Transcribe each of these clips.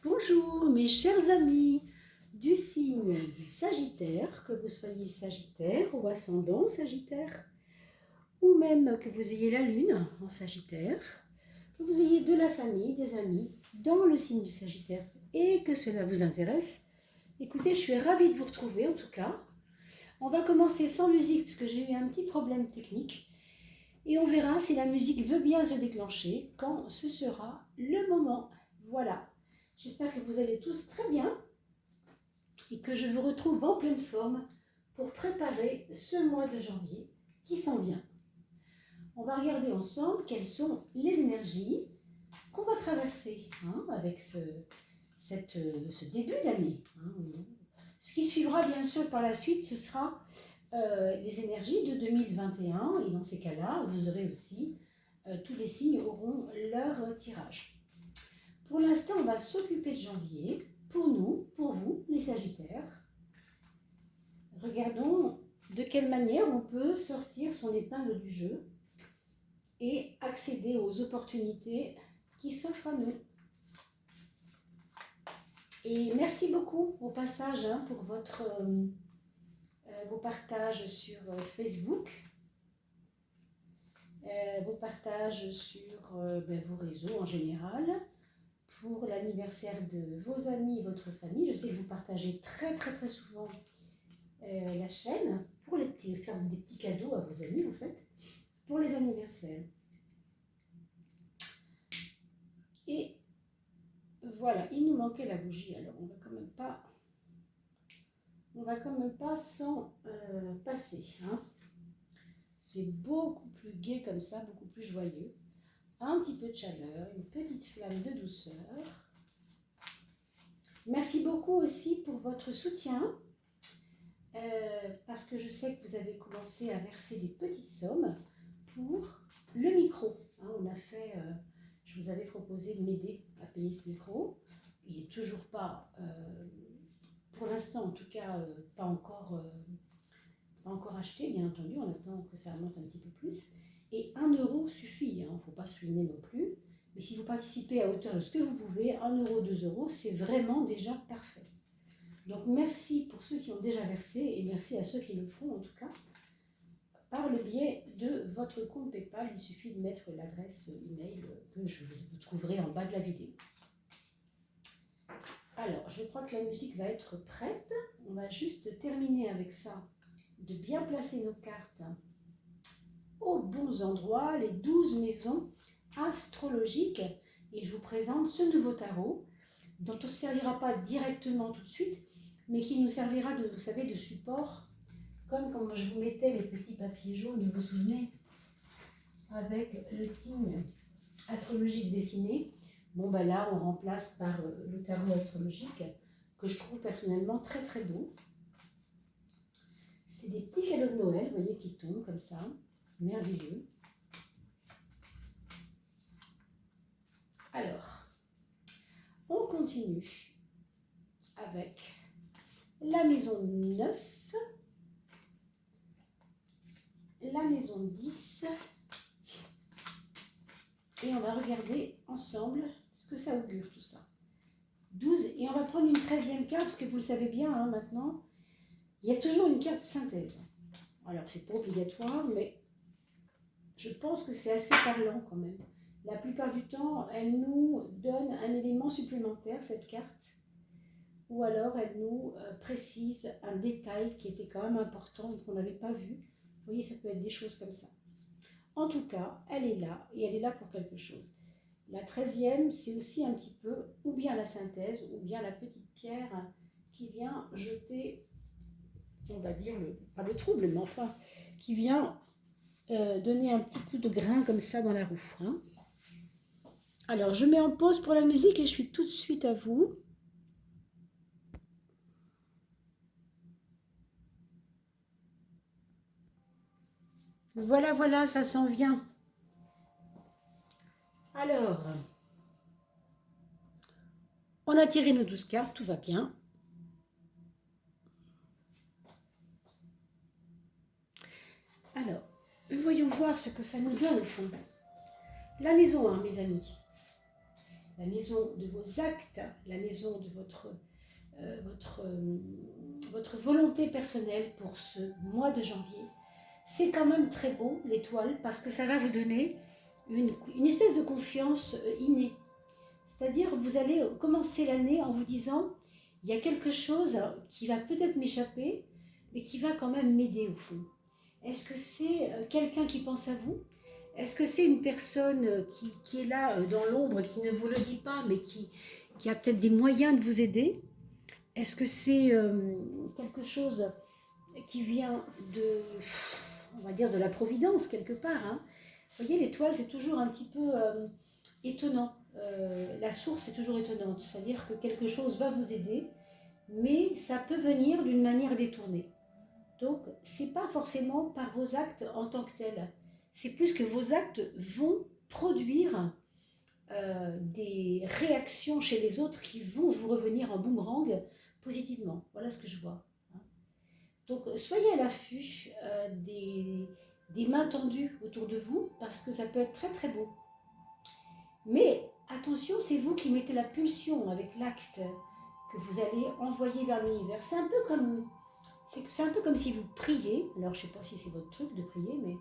Bonjour mes chers amis du signe du Sagittaire, que vous soyez Sagittaire ou ascendant Sagittaire, ou même que vous ayez la Lune en Sagittaire, que vous ayez de la famille, des amis dans le signe du Sagittaire et que cela vous intéresse. Écoutez, je suis ravie de vous retrouver en tout cas. On va commencer sans musique puisque j'ai eu un petit problème technique et on verra si la musique veut bien se déclencher quand ce sera le moment. Voilà. J'espère que vous allez tous très bien et que je vous retrouve en pleine forme pour préparer ce mois de janvier qui s'en vient. On va regarder ensemble quelles sont les énergies qu'on va traverser avec ce début d'année. Ce qui suivra bien sûr par la suite, ce sera les énergies de 2021 et dans ces cas-là, vous aurez aussi, tous les signes auront leur tirage. Pour l'instant, on va s'occuper de janvier, pour nous, pour vous, les Sagittaires. Regardons de quelle manière on peut sortir son épingle du jeu et accéder aux opportunités qui s'offrent à nous. Et merci beaucoup au passage pour vos partages sur Facebook, vos partages sur vos réseaux en général. Pour l'anniversaire de vos amis et votre famille. Je sais que vous partagez très souvent la chaîne pour faire des petits cadeaux à vos amis en fait, pour les anniversaires. Et voilà, il nous manquait la bougie, alors on va quand même pas s'en passer. C'est beaucoup plus gai comme ça, beaucoup plus joyeux. Un petit peu de chaleur, une petite flamme de douceur. Merci beaucoup aussi pour votre soutien, parce que je sais que vous avez commencé à verser des petites sommes pour le micro. On a fait, je vous avais proposé de m'aider à payer ce micro. Il n'est toujours pas, pour l'instant en tout cas, pas encore acheté, bien entendu. On attend que ça remonte un petit peu plus. Et 1 euro suffit, il ne faut pas se ruiner non plus. Mais si vous participez à hauteur de ce que vous pouvez, 1 euro, 2 euros, c'est vraiment déjà parfait. Donc merci pour ceux qui ont déjà versé et merci à ceux qui le feront en tout cas. Par le biais de votre compte PayPal, il suffit de mettre l'adresse email que vous trouverez en bas de la vidéo. Alors, je crois que la musique va être prête. On va juste terminer avec ça, de bien placer nos cartes aux bons endroits, les 12 maisons astrologiques. Et je vous présente ce nouveau tarot, dont on ne servira pas directement tout de suite, mais qui nous servira, vous savez, de support, comme quand je vous mettais les petits papiers jaunes, vous vous souvenez, avec le signe astrologique dessiné. Bon, ben là, on remplace par le tarot astrologique, que je trouve personnellement très beau. C'est des petits cadeaux de Noël, vous voyez, qui tombent comme ça. Merveilleux. Alors, on continue avec la maison 9, la maison 10, et on va regarder ensemble ce que ça augure tout ça. 12, et on va prendre une 13e carte, parce que vous le savez bien maintenant, il y a toujours une carte synthèse. Alors, c'est pas obligatoire, mais je pense que c'est assez parlant quand même. La plupart du temps, elle nous donne un élément supplémentaire, cette carte, ou alors elle nous précise un détail qui était quand même important et qu'on n'avait pas vu. Vous voyez, ça peut être des choses comme ça. En tout cas, elle est là, et elle est là pour quelque chose. La 13e, c'est aussi un petit peu, ou bien la synthèse, ou bien la petite pierre qui vient jeter, on va dire, pas le trouble, mais enfin, qui vient donner un petit coup de grain comme ça dans la roue. Alors, je mets en pause pour la musique et je suis tout de suite à vous. Voilà, ça s'en vient. Alors, on a tiré nos 12 cartes, tout va bien. Alors, voyons voir ce que ça nous donne au fond. La maison 1, mes amis. la maison de vos actes, la maison de votre volonté personnelle pour ce mois de janvier. C'est quand même très beau, l'étoile, parce que ça va vous donner une espèce de confiance innée. C'est-à-dire, vous allez commencer l'année en vous disant, il y a quelque chose qui va peut-être m'échapper, mais qui va quand même m'aider au fond. Est-ce que c'est quelqu'un qui pense à vous? Est-ce que c'est une personne qui est là dans l'ombre, qui ne vous le dit pas, mais qui a peut-être des moyens de vous aider? Est-ce que c'est quelque chose qui vient on va dire, de la providence quelque part, hein? Vous voyez, l'étoile, c'est toujours un petit peu étonnant. La source est toujours étonnante, c'est-à-dire que quelque chose va vous aider, mais ça peut venir d'une manière détournée. Donc, ce n'est pas forcément par vos actes en tant que tels. C'est plus que vos actes vont produire des réactions chez les autres qui vont vous revenir en boomerang positivement. Voilà ce que je vois. Donc, soyez à l'affût des mains tendues autour de vous, parce que ça peut être très très beau. Mais attention, c'est vous qui mettez la pulsion avec l'acte que vous allez envoyer vers l'univers. C'est un peu comme si vous priez. Alors, je ne sais pas si c'est votre truc de prier, mais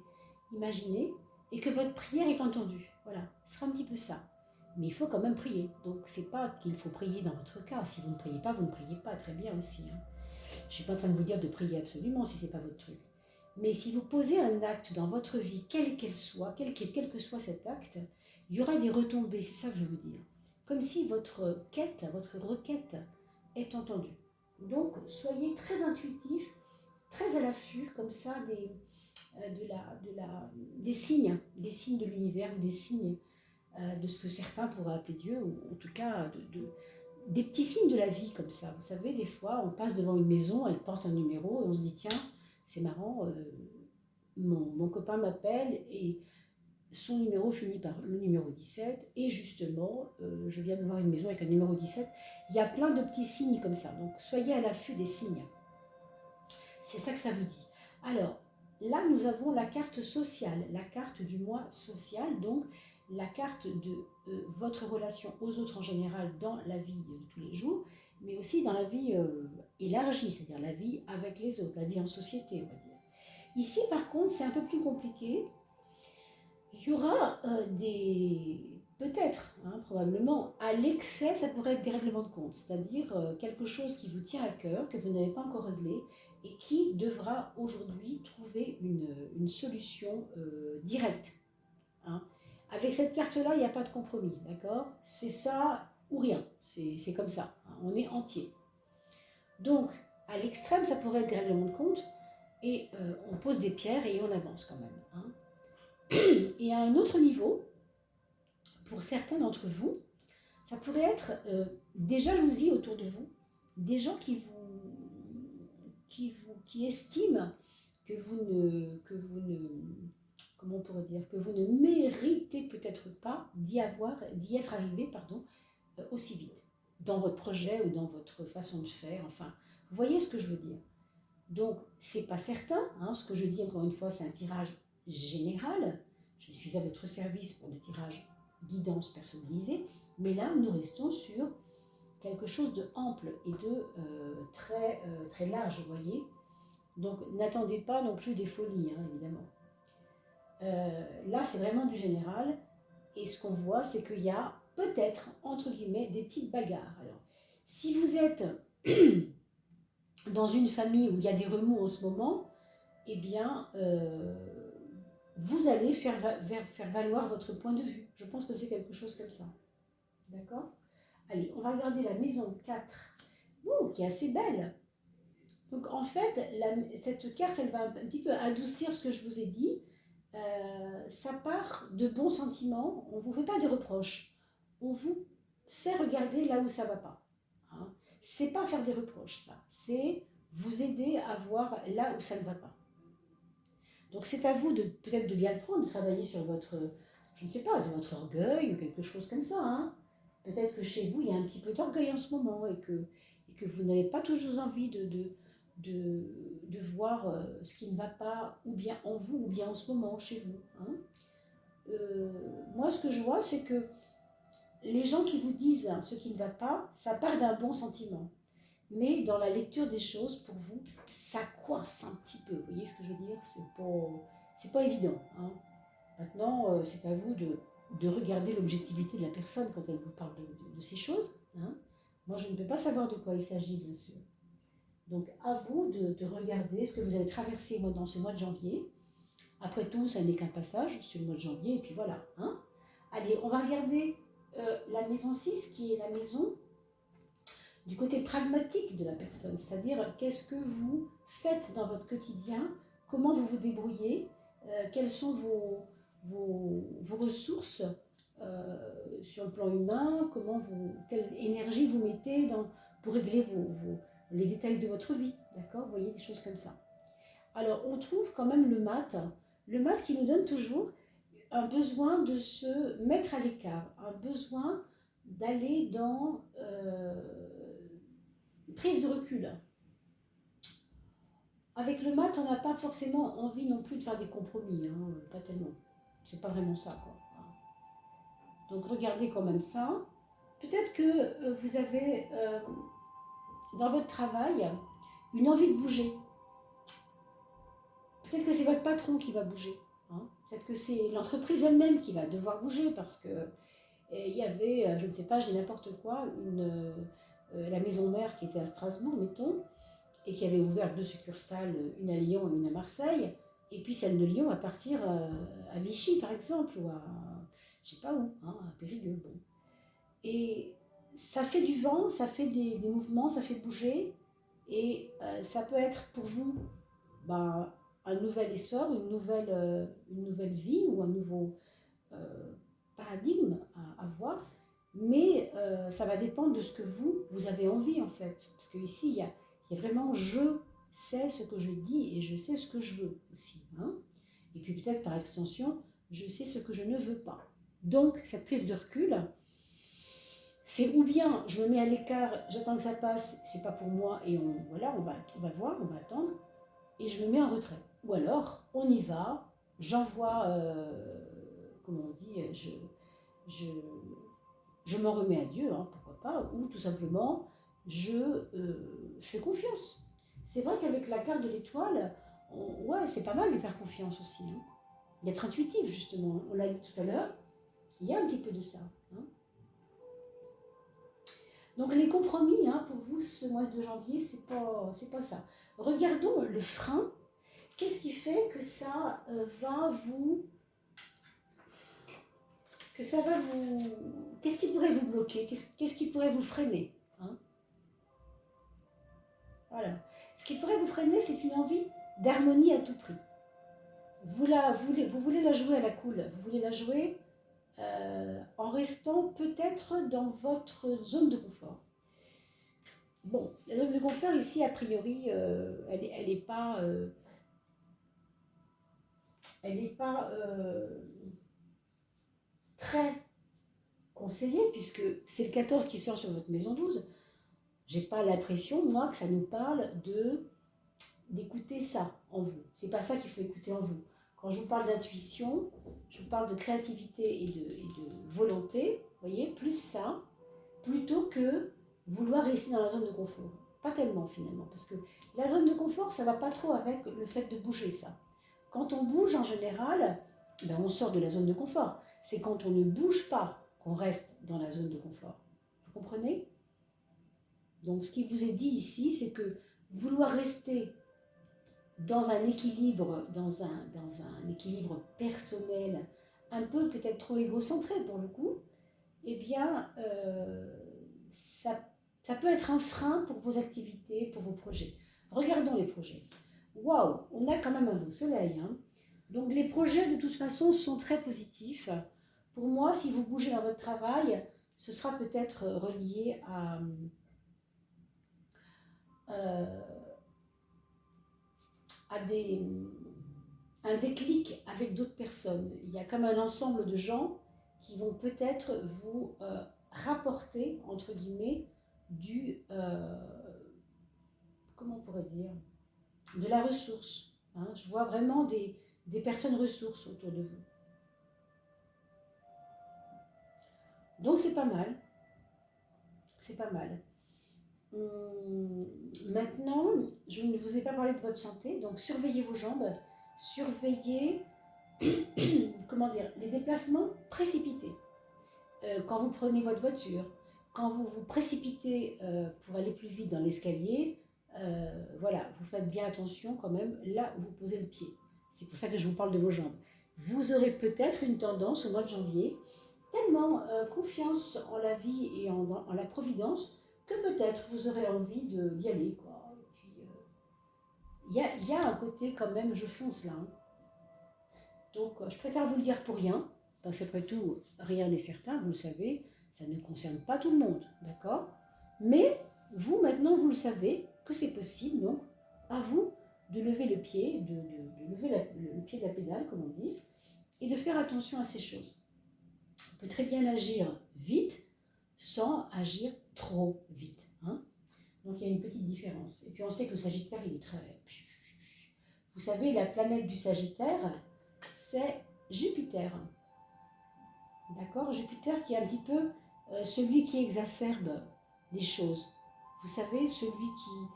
imaginez, et que votre prière est entendue. Voilà, ce sera un petit peu ça. Mais il faut quand même prier. Donc, ce n'est pas qu'il faut prier dans votre cas. Si vous ne priez pas, vous ne priez pas. Très bien aussi. Hein. Je ne suis pas en train de vous dire de prier absolument si ce n'est pas votre truc. Mais si vous posez un acte dans votre vie, quel que soit cet acte, il y aura des retombées, c'est ça que je veux dire. Comme si votre quête, votre requête est entendue. Donc, soyez très intuitif, très à l'affût, comme ça, des signes de l'univers, ou des signes de ce que certains pourraient appeler Dieu, ou en tout cas des petits signes de la vie comme ça. Vous savez, des fois, on passe devant une maison, elle porte un numéro, et on se dit, tiens, c'est marrant, mon copain m'appelle, et son numéro finit par le numéro 17, et justement, je viens de voir une maison avec un numéro 17. Il y a plein de petits signes comme ça, donc soyez à l'affût des signes. C'est ça que ça vous dit. Alors, là, nous avons la carte sociale, la carte du mois social, donc la carte de votre relation aux autres en général dans la vie de tous les jours, mais aussi dans la vie élargie, c'est-à-dire la vie avec les autres, la vie en société, on va dire. Ici, par contre, c'est un peu plus compliqué. Il y aura peut-être, probablement, à l'excès, ça pourrait être des règlements de compte, c'est-à-dire quelque chose qui vous tient à cœur, que vous n'avez pas encore réglé, et qui devra aujourd'hui trouver une solution directe. Hein. Avec cette carte-là, il n'y a pas de compromis, d'accord? C'est ça ou rien, c'est comme ça, hein. On est entier. Donc, à l'extrême, ça pourrait être des règlements de compte, et on pose des pierres et on avance quand même. Hein. Et à un autre niveau, pour certains d'entre vous, ça pourrait être des jalousies autour de vous, des gens qui estiment que comment on pourrait dire, que vous ne méritez peut-être pas d'y être arrivé, aussi vite, dans votre projet ou dans votre façon de faire, enfin, vous voyez ce que je veux dire. Donc, c'est pas certain, hein, ce que je dis encore une fois, c'est un tirage général. Je suis à votre service pour le tirage guidance personnalisée, mais là, nous restons sur quelque chose de ample et de très large, vous voyez. Donc, n'attendez pas non plus des folies, hein, évidemment. Là, c'est vraiment du général, et ce qu'on voit, c'est qu'il y a peut-être, entre guillemets, des petites bagarres. Alors, si vous êtes dans une famille où il y a des remous en ce moment, eh bien, vous allez faire valoir votre point de vue. Je pense que c'est quelque chose comme ça. D'accord? Allez, on va regarder la maison 4, qui est assez belle. Donc, en fait, cette carte, elle va un petit peu adoucir ce que je vous ai dit. Ça part de bons sentiments. On ne vous fait pas de reproches. On vous fait regarder là où ça ne va pas. Hein. C'est pas faire des reproches, ça. C'est vous aider à voir là où ça ne va pas. Donc c'est à vous peut-être de bien le prendre, de travailler sur votre, je ne sais pas, votre orgueil ou quelque chose comme ça. Hein. Peut-être que chez vous, il y a un petit peu d'orgueil en ce moment et que vous n'avez pas toujours envie de voir ce qui ne va pas, ou bien en vous, ou bien en ce moment chez vous. Hein. Moi, ce que je vois, c'est que les gens qui vous disent ce qui ne va pas, ça part d'un bon sentiment. Mais dans la lecture des choses, pour vous, ça coince un petit peu. Vous voyez ce que je veux dire? C'est pas évident. Hein. Maintenant, c'est à vous de regarder l'objectivité de la personne quand elle vous parle de ces choses. Hein. Moi, je ne peux pas savoir de quoi il s'agit, bien sûr. Donc, à vous de regarder ce que vous allez traverser dans ce mois de janvier. Après tout, ça n'est qu'un passage sur le mois de janvier, et puis voilà. Hein. Allez, on va regarder la maison 6, qui est la maison du côté pragmatique de la personne, c'est-à-dire qu'est-ce que vous faites dans votre quotidien, comment vous vous débrouillez, quelles sont vos ressources sur le plan humain, quelle énergie vous mettez pour régler les détails de votre vie, d'accord? Vous voyez, des choses comme ça. Alors, on trouve quand même le mat qui nous donne toujours un besoin de se mettre à l'écart, un besoin d'aller dans une prise de recul. Avec le mat, on n'a pas forcément envie non plus de faire des compromis, hein, pas tellement. C'est pas vraiment ça, quoi. Donc regardez quand même ça. Peut-être que vous avez dans votre travail une envie de bouger. Peut-être que c'est votre patron qui va bouger. Hein. Peut-être que c'est l'entreprise elle-même qui va devoir bouger parce que il y avait, je ne sais pas, je dis n'importe quoi, la maison mère qui était à Strasbourg, mettons, et qui avait ouvert 2 succursales, une à Lyon et une à Marseille, et puis celle de Lyon va partir à Vichy, par exemple, ou à, je sais pas où, hein, à Périgueux. Bon. Et ça fait du vent, ça fait des mouvements, ça fait bouger, et ça peut être pour vous un nouvel essor, une nouvelle vie, ou un nouveau paradigme à voir, mais ça va dépendre de ce que vous avez envie, en fait. Parce qu'ici, il y a vraiment je sais ce que je dis et je sais ce que je veux aussi. Hein. Et puis peut-être par extension, je sais ce que je ne veux pas. Donc, cette prise de recul, c'est ou bien je me mets à l'écart, j'attends que ça passe, c'est pas pour moi, et on va voir, on va attendre, et je me mets en retrait. Ou alors, on y va, j'envoie, comment on dit, je m'en remets à Dieu, hein, pourquoi pas, ou tout simplement, je fais confiance. C'est vrai qu'avec la carte de l'étoile, ouais, c'est pas mal de faire confiance aussi, hein, d'être intuitif, justement. On l'a dit tout à l'heure, il y a un petit peu de ça. Hein. Donc les compromis, hein, pour vous, ce mois de janvier, c'est pas ça. Regardons le frein. Qu'est-ce qui fait que ça va vous... Qu'est-ce qui pourrait vous bloquer? Qu'est-ce qui pourrait vous freiner, hein? Voilà. Ce qui pourrait vous freiner, c'est une envie d'harmonie à tout prix. Vous voulez la jouer à la cool. Vous voulez la jouer en restant peut-être dans votre zone de confort. Bon, la zone de confort ici, a priori, elle n'est pas... très conseillée, puisque c'est le 14 qui sort sur votre maison 12. J'ai pas l'impression, moi, que ça nous parle d'écouter ça en vous. C'est pas ça qu'il faut écouter en vous. Quand je vous parle d'intuition, je vous parle de créativité et de volonté, vous voyez, plus ça, plutôt que vouloir rester dans la zone de confort. Pas tellement finalement, parce que la zone de confort, ça va pas trop avec le fait de bouger, ça. Quand on bouge, en général, on sort de la zone de confort. C'est quand on ne bouge pas qu'on reste dans la zone de confort. Vous comprenez? Donc, ce qui vous est dit ici, c'est que vouloir rester dans un équilibre, dans un équilibre personnel, un peu peut-être trop égocentré pour le coup, eh bien, ça peut être un frein pour vos activités, pour vos projets. Regardons les projets. Waouh, on a quand même un beau soleil. Hein. Donc, les projets, de toute façon, sont très positifs. Pour moi, si vous bougez dans votre travail, ce sera peut-être relié à un déclic avec d'autres personnes. Il y a comme un ensemble de gens qui vont peut-être vous rapporter, entre guillemets, comment on pourrait dire, de la ressource. Hein. Je vois vraiment des personnes ressources autour de vous. Donc c'est pas mal, c'est pas mal. Maintenant, je ne vous ai pas parlé de votre santé, donc surveillez vos jambes, surveillez, comment dire, les déplacements précipités. Quand vous prenez votre voiture, quand vous vous précipitez pour aller plus vite dans l'escalier, voilà, vous faites bien attention quand même là où vous posez le pied. C'est pour ça que je vous parle de vos jambes. Vous aurez peut-être une tendance au mois de janvier, tellement confiance en la vie et en la providence, que peut-être vous aurez envie d'y aller, quoi. Et puis, il y a un côté quand même, je fonce là. Hein. Donc, je préfère vous le dire pour rien, parce qu'après tout, rien n'est certain, vous le savez, ça ne concerne pas tout le monde, d'accord? Mais vous, maintenant, vous le savez que c'est possible, donc, à vous de lever le pied, de lever le pied de la pédale, comme on dit, et de faire attention à ces choses. On peut très bien agir vite sans agir trop vite. Hein. Donc il y a une petite différence. Et puis on sait que le Sagittaire, il est très... Vous savez, la planète du Sagittaire, c'est Jupiter. D'accord? Jupiter qui est un petit peu celui qui exacerbe les choses. Vous savez, celui qui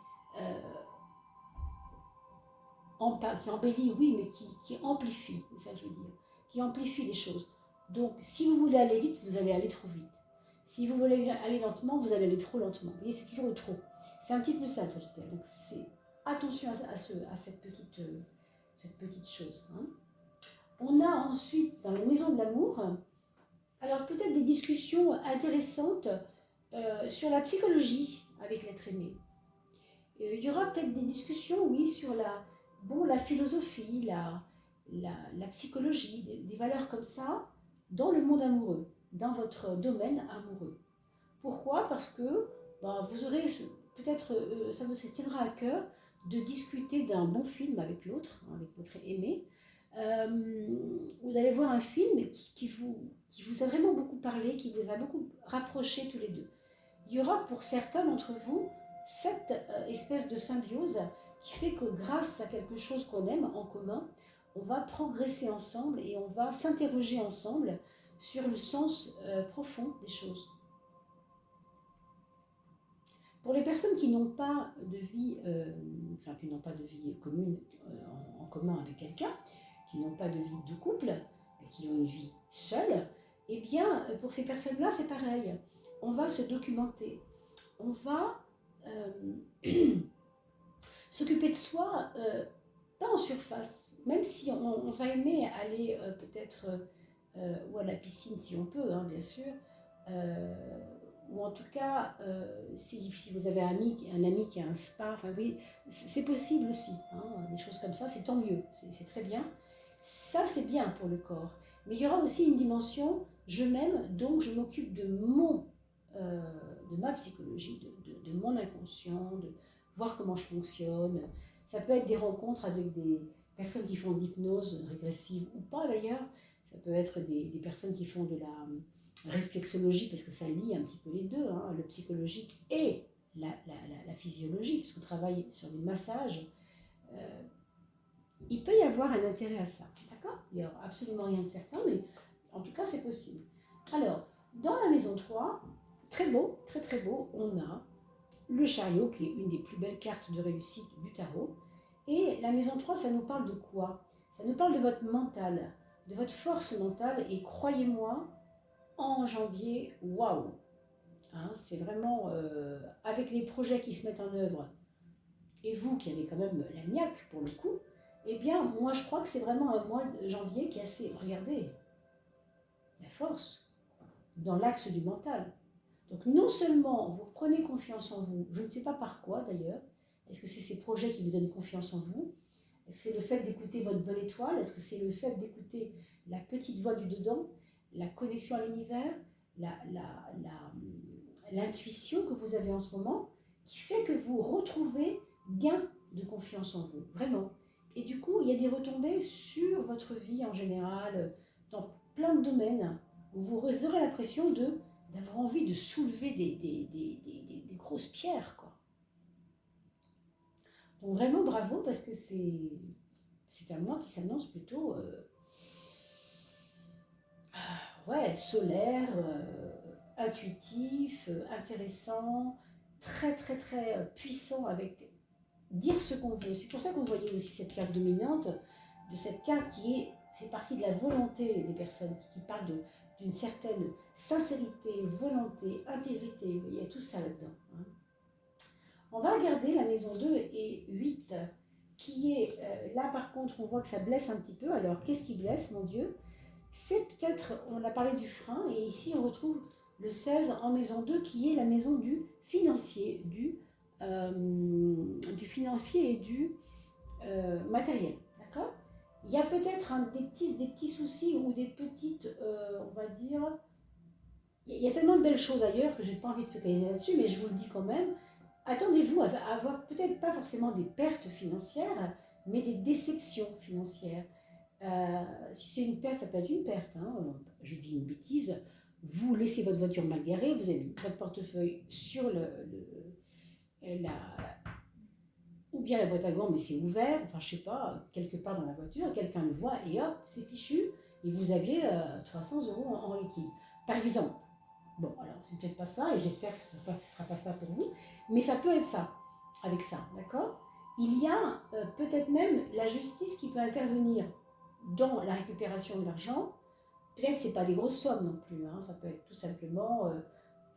embellit, oui, mais qui amplifie, c'est ça que je veux dire, qui amplifie les choses. Donc, si vous voulez aller vite, vous allez aller trop vite. Si vous voulez aller lentement, vous allez aller trop lentement. Vous voyez, c'est toujours le trop. C'est un petit peu ça, le Sagittaire. Donc, c'est attention à cette petite chose. Hein. On a ensuite, dans la maison de l'amour, alors peut-être des discussions intéressantes sur la psychologie avec l'être aimé. Il y aura peut-être des discussions, oui, sur la philosophie, la psychologie, des valeurs comme ça, dans le monde amoureux, dans votre domaine amoureux. Pourquoi? Parce que vous aurez peut-être, ça vous tiendra à cœur de discuter d'un bon film avec l'autre, avec votre aimé. Vous allez voir un film qui vous a vraiment beaucoup parlé, qui vous a beaucoup rapproché tous les deux. Il y aura pour certains d'entre vous cette espèce de symbiose qui fait que grâce à quelque chose qu'on aime en commun, on va progresser ensemble et on va s'interroger ensemble sur le sens profond des choses. Pour les personnes qui n'ont pas de vie, qui n'ont pas de vie commune en commun avec quelqu'un, qui n'ont pas de vie de couple, mais qui ont une vie seule, eh bien, pour ces personnes-là, c'est pareil. On va se documenter. On va s'occuper de soi, pas en surface, même si on va aimer aller peut-être ou à la piscine si on peut, hein, bien sûr, ou en tout cas, si vous avez un ami qui a un spa, enfin oui, c'est possible aussi, hein, des choses comme ça, c'est tant mieux, c'est très bien. Ça, c'est bien pour le corps. Mais il y aura aussi une dimension, je m'aime, donc je m'occupe de ma psychologie, de mon inconscient, de voir comment je fonctionne. Ça peut être des rencontres avec des personnes qui font de l'hypnose régressive ou pas d'ailleurs. Ça peut être des personnes qui font de la réflexologie, parce que ça lie un petit peu les deux, hein, le psychologique et la physiologie, puisqu'on travaille sur des massages. Il peut y avoir un intérêt à ça, d'accord? Il n'y a absolument rien de certain, mais en tout cas, c'est possible. Alors, dans la maison 3, très beau, très très beau, on a le chariot, qui est une des plus belles cartes de réussite du tarot. Et la maison 3, ça nous parle de quoi? Ça nous parle de votre mental, de votre force mentale, et croyez-moi, en janvier, waouh! Hein, c'est vraiment, avec les projets qui se mettent en œuvre, et vous qui avez quand même la niaque pour le coup, eh bien, moi je crois que c'est vraiment un mois de janvier qui est assez... Regardez, la force, dans l'axe du mental. Donc non seulement vous prenez confiance en vous, je ne sais pas par quoi d'ailleurs, est-ce que c'est ces projets qui vous donnent confiance en vous? Est-ce que c'est le fait d'écouter votre bonne étoile? Est-ce que c'est le fait d'écouter la petite voix du dedans, la connexion à l'univers, l'intuition que vous avez en ce moment, qui fait que vous retrouvez gain de confiance en vous, vraiment. Et du coup, il y a des retombées sur votre vie en général, dans plein de domaines, où vous aurez l'impression d'avoir envie de soulever des grosses pierres, quoi. Donc vraiment bravo, parce que c'est un mois qui s'annonce plutôt solaire, intuitif, intéressant, très très très puissant avec dire ce qu'on veut. C'est pour ça qu'on voyait aussi cette carte dominante, de cette carte qui fait partie de la volonté des personnes, qui parle d'une certaine sincérité, volonté, intégrité. Vous voyez, il y a tout ça là-dedans. Hein. On va regarder la maison 2 et 8, qui est, là par contre, on voit que ça blesse un petit peu. Alors, qu'est-ce qui blesse, mon Dieu? C'est peut-être, on a parlé du frein, et ici on retrouve le 16 en maison 2, qui est la maison du financier, du financier et du matériel. D'accord? Il y a peut-être des petits soucis ou des petites, on va dire, il y a tellement de belles choses ailleurs que je n'ai pas envie de focaliser là-dessus, mais je vous le dis quand même, attendez-vous à avoir peut-être pas forcément des pertes financières, mais des déceptions financières. Si c'est une perte, ça peut être une perte. Hein. Je dis une bêtise. Vous laissez votre voiture mal garée, vous avez votre portefeuille sur ou bien la boîte à gants, mais c'est ouvert, enfin je sais pas, quelque part dans la voiture, quelqu'un le voit et hop, c'est fichu, et vous aviez 300 € en liquide. Par exemple. Bon, alors c'est peut-être pas ça, et j'espère que ce ne sera pas ça pour vous, mais ça peut être ça, avec ça, d'accord? Il y a peut-être même la justice qui peut intervenir dans la récupération de l'argent. Peut-être que ce n'est pas des grosses sommes non plus, hein. Ça peut être tout simplement,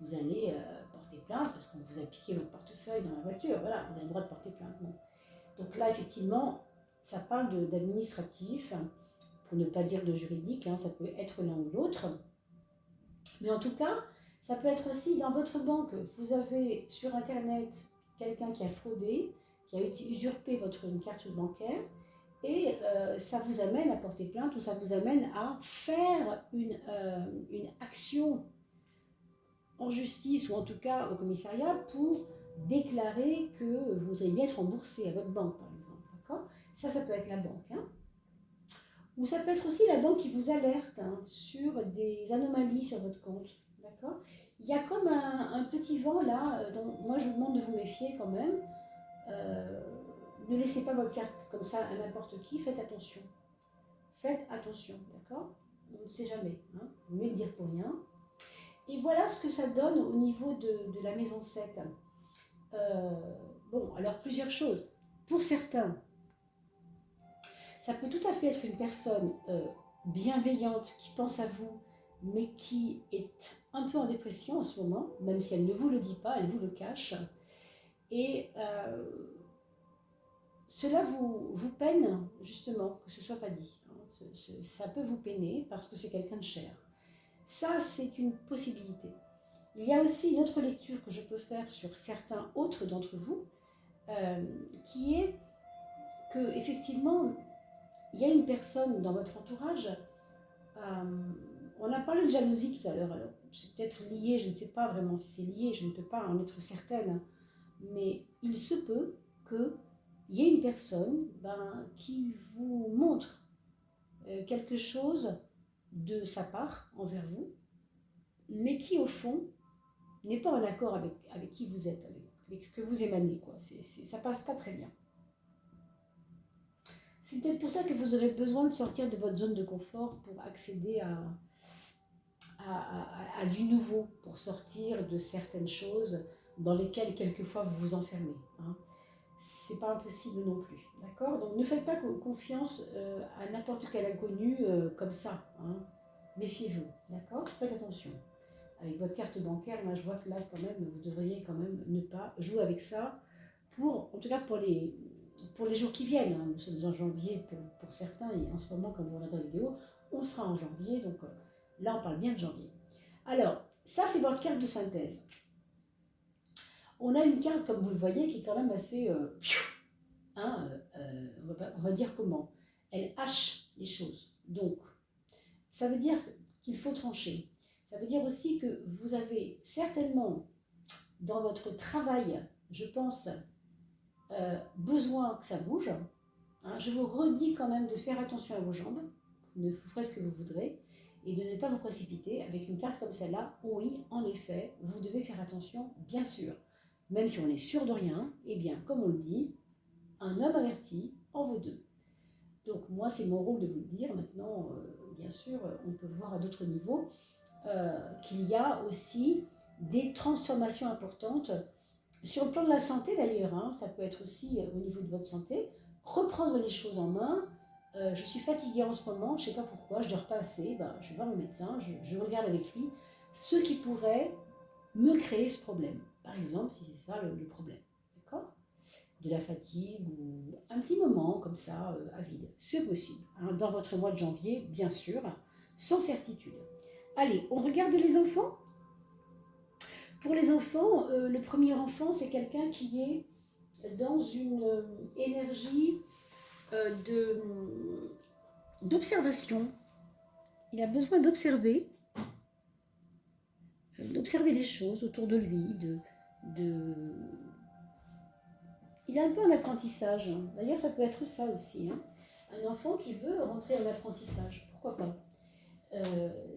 vous allez porter plainte parce qu'on vous a piqué votre portefeuille dans la voiture, voilà, vous avez le droit de porter plainte. Non. Donc là, effectivement, ça parle d'administratif, pour ne pas dire de juridique, hein, ça peut être l'un ou l'autre. Mais en tout cas, ça peut être aussi dans votre banque. Vous avez sur Internet quelqu'un qui a fraudé, qui a usurpé votre carte bancaire, et ça vous amène à porter plainte ou ça vous amène à faire une action en justice ou en tout cas au commissariat pour déclarer que vous allez bien être remboursé à votre banque, par exemple. D'accord ? Ça peut être la banque. Hein. Ou ça peut être aussi la banque qui vous alerte sur des anomalies sur votre compte. D'accord ? Il y a comme un petit vent là, dont moi je vous demande de vous méfier quand même. Ne laissez pas votre carte comme ça à n'importe qui, faites attention. Faites attention, d'accord ? On ne sait jamais, hein, mieux le dire pour rien. Et voilà ce que ça donne au niveau de la maison 7. Bon, alors plusieurs choses. Pour certains, ça peut tout à fait être une personne bienveillante qui pense à vous, mais qui est un peu en dépression en ce moment, même si elle ne vous le dit pas, elle vous le cache. Et cela vous peine, justement, que ce ne soit pas dit. Hein. Ça peut vous peiner parce que c'est quelqu'un de cher. Ça, c'est une possibilité. Il y a aussi une autre lecture que je peux faire sur certains autres d'entre vous, qui est que, effectivement, il y a une personne dans votre entourage, on a parlé de jalousie tout à l'heure, alors c'est peut-être lié, je ne sais pas vraiment si c'est lié, je ne peux pas en être certaine, mais il se peut qu'il y ait une personne qui vous montre quelque chose de sa part envers vous, mais qui au fond n'est pas en accord avec qui vous êtes, avec ce que vous émanez, quoi. Ça passe pas très bien. C'est peut-être pour ça que vous aurez besoin de sortir de votre zone de confort pour accéder à du nouveau, pour sortir de certaines choses dans lesquelles quelquefois vous vous enfermez. Hein. C'est pas impossible non plus, d'accord? Donc ne faites pas confiance à n'importe quel inconnu comme ça. Hein. Méfiez-vous, d'accord? Faites attention. Avec votre carte bancaire, moi je vois que là quand même, vous devriez quand même ne pas jouer avec ça, en tout cas pour les jours qui viennent. Hein. Nous sommes en janvier pour certains, et en ce moment, quand vous regardez la vidéo, on sera en janvier, donc là on parle bien de janvier. Alors, ça c'est votre carte de synthèse. On a une carte, comme vous le voyez, qui est quand même assez, on va dire comment, elle hache les choses. Donc, ça veut dire qu'il faut trancher. Ça veut dire aussi que vous avez certainement, dans votre travail, je pense, besoin que ça bouge. Hein. Je vous redis quand même de faire attention à vos jambes. Vous ferez ce que vous voudrez. Et de ne pas vous précipiter. Avec une carte comme celle-là, oui, en effet, vous devez faire attention, bien sûr. Même si on est sûr de rien, eh bien, comme on le dit, un homme averti en vaut deux. Donc moi, c'est mon rôle de vous le dire. Maintenant, bien sûr, on peut voir à d'autres niveaux. qu'il y a aussi des transformations importantes sur le plan de la santé d'ailleurs, hein, ça peut être aussi au niveau de votre santé, reprendre les choses en main. Je suis fatiguée en ce moment, je ne sais pas pourquoi, je ne dors pas assez, ben, je vais voir mon médecin, je regarde avec lui ce qui pourrait me créer ce problème. Par exemple, si c'est ça le problème, d'accord? De la fatigue ou un petit moment comme ça à vide, c'est possible. Hein, dans votre mois de janvier, bien sûr, sans certitude. Allez, on regarde les enfants. Pour les enfants, le premier enfant, c'est quelqu'un qui est dans une énergie d'observation. Il a besoin d'observer les choses autour de lui, il a un peu un apprentissage. D'ailleurs, ça peut être ça aussi. Hein. Un enfant qui veut rentrer en apprentissage, pourquoi pas.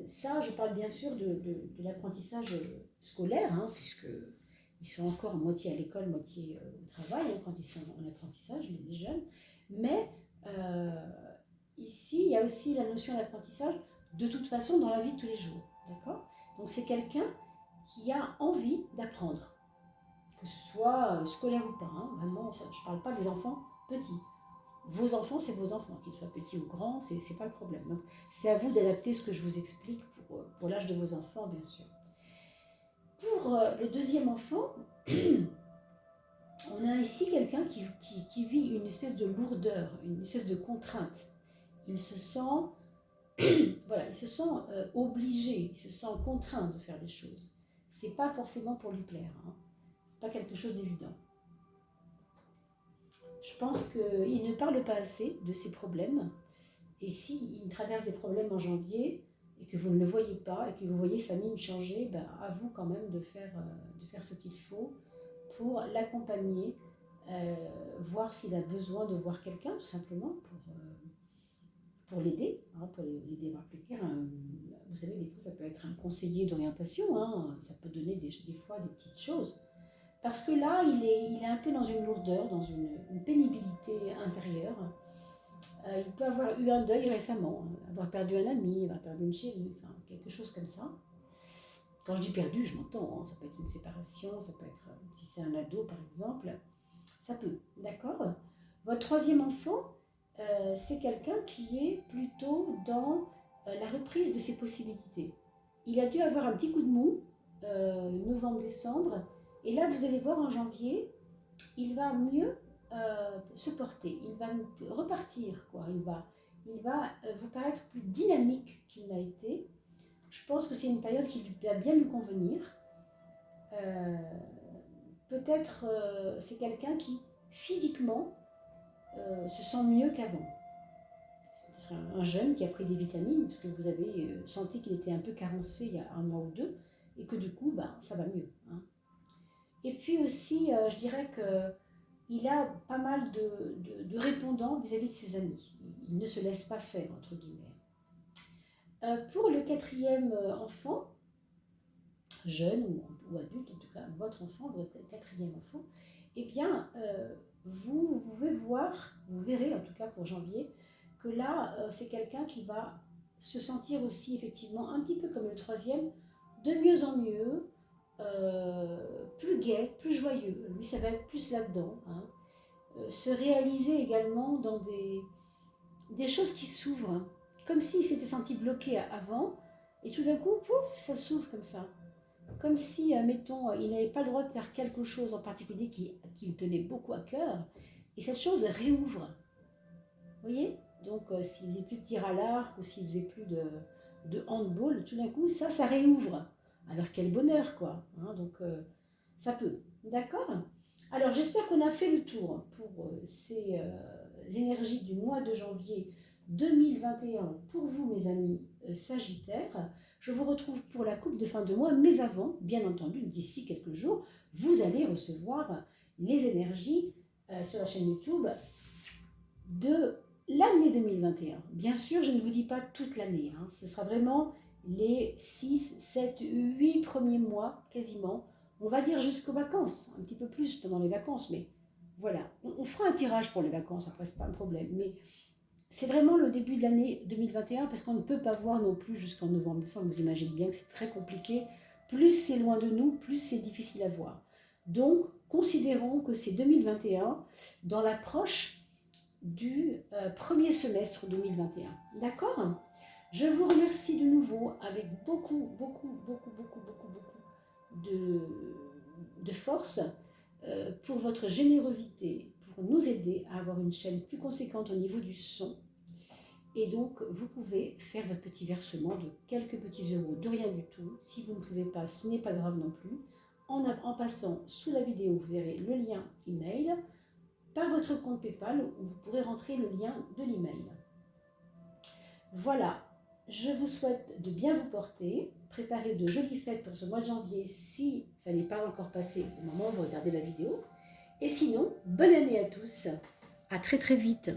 Ça, je parle bien sûr de l'apprentissage scolaire, hein, puisqu'ils sont encore moitié à l'école, moitié au travail, hein, quand ils sont en apprentissage, les jeunes. Mais ici, il y a aussi la notion d'apprentissage de toute façon dans la vie de tous les jours. D'accord ? Donc c'est quelqu'un qui a envie d'apprendre, que ce soit scolaire ou pas. Hein, vraiment, je ne parle pas des enfants petits. Vos enfants, c'est vos enfants, qu'ils soient petits ou grands, c'est pas le problème. Donc, c'est à vous d'adapter ce que je vous explique pour l'âge de vos enfants, bien sûr. Pour le deuxième enfant, on a ici quelqu'un qui vit une espèce de lourdeur, une espèce de contrainte. Il se sent, voilà, il se sent obligé, il se sent contraint de faire des choses. C'est pas forcément pour lui plaire, hein. C'est pas quelque chose d'évident. Je pense qu'il ne parle pas assez de ses problèmes. Et s'il traverse des problèmes en janvier et que vous ne le voyez pas et que vous voyez sa mine changer, ben, à vous quand même de faire ce qu'il faut pour l'accompagner, voir s'il a besoin de voir quelqu'un tout simplement pour l'aider, hein, pour l'aider à voir quelqu'un. Vous savez, des fois ça peut être un conseiller d'orientation, hein, ça peut donner des fois des petites choses. Parce que là, il est un peu dans une lourdeur, dans une pénibilité intérieure. Il peut avoir eu un deuil récemment, avoir perdu un ami, avoir perdu une chérie, enfin, quelque chose comme ça. Quand je dis perdu, je m'entends, hein, ça peut être une séparation, ça peut être, si c'est un ado par exemple, ça peut, d'accord? Votre troisième enfant, c'est quelqu'un qui est plutôt dans la reprise de ses possibilités. Il a dû avoir un petit coup de mou, novembre-décembre, et là vous allez voir en janvier, il va mieux se porter, il va repartir, quoi. Il va vous paraître plus dynamique qu'il n'a été. Je pense que c'est une période qui va bien lui convenir. Peut-être c'est quelqu'un qui physiquement se sent mieux qu'avant. C'est peut-être un jeune qui a pris des vitamines parce que vous avez senti qu'il était un peu carencé il y a un mois ou deux et que du coup ça va mieux, hein. Et puis aussi je dirais que il a pas mal de répondants vis-à-vis de ses amis. Il ne se laisse pas faire, entre guillemets. Pour le quatrième enfant, jeune ou adulte, en tout cas votre enfant, votre quatrième enfant, eh bien, vous pouvez voir, vous verrez en tout cas pour janvier, que là, c'est quelqu'un qui va se sentir aussi effectivement un petit peu comme le troisième, de mieux en mieux, plus gai, plus joyeux. Lui, ça va être plus là-dedans, hein. Se réaliser également dans des choses qui s'ouvrent, hein. Comme s'il s'était senti bloqué avant, et tout d'un coup, pouf, ça s'ouvre comme ça. Comme si, mettons, il n'avait pas le droit de faire quelque chose en particulier qui tenait beaucoup à cœur, et cette chose réouvre. Vous voyez? Donc, s'il faisait plus de tir à l'arc, ou s'il faisait plus de handball, tout d'un coup, ça réouvre. Alors, quel bonheur, quoi, hein. Donc, ça peut. D'accord? Alors, j'espère qu'on a fait le tour pour ces énergies du mois de janvier 2021 pour vous, mes amis Sagittaires. Je vous retrouve pour la coupe de fin de mois, mais avant, bien entendu, d'ici quelques jours, vous allez recevoir les énergies sur la chaîne YouTube de l'année 2021. Bien sûr, je ne vous dis pas toute l'année, hein. Ce sera vraiment les 6, 7, 8 premiers mois, quasiment. On va dire jusqu'aux vacances, un petit peu plus pendant les vacances, mais voilà. On fera un tirage pour les vacances, après, c'est pas un problème. Mais c'est vraiment le début de l'année 2021 parce qu'on ne peut pas voir non plus jusqu'en novembre, décembre. Vous imaginez bien que c'est très compliqué. Plus c'est loin de nous, plus c'est difficile à voir. Donc, considérons que c'est 2021 dans l'approche du premier semestre 2021. D'accord? Je vous remercie de nouveau avec beaucoup de force pour votre générosité, pour nous aider à avoir une chaîne plus conséquente au niveau du son. Et donc, vous pouvez faire votre petit versement de quelques petits euros, de rien du tout. Si vous ne pouvez pas, ce n'est pas grave non plus. En passant sous la vidéo, vous verrez le lien email par votre compte PayPal où vous pourrez rentrer le lien de l'email. Voilà, je vous souhaite de bien vous porter, préparer de jolies fêtes pour ce mois de janvier si ça n'est pas encore passé au moment où vous regardez la vidéo. Et sinon, bonne année à tous, à très vite.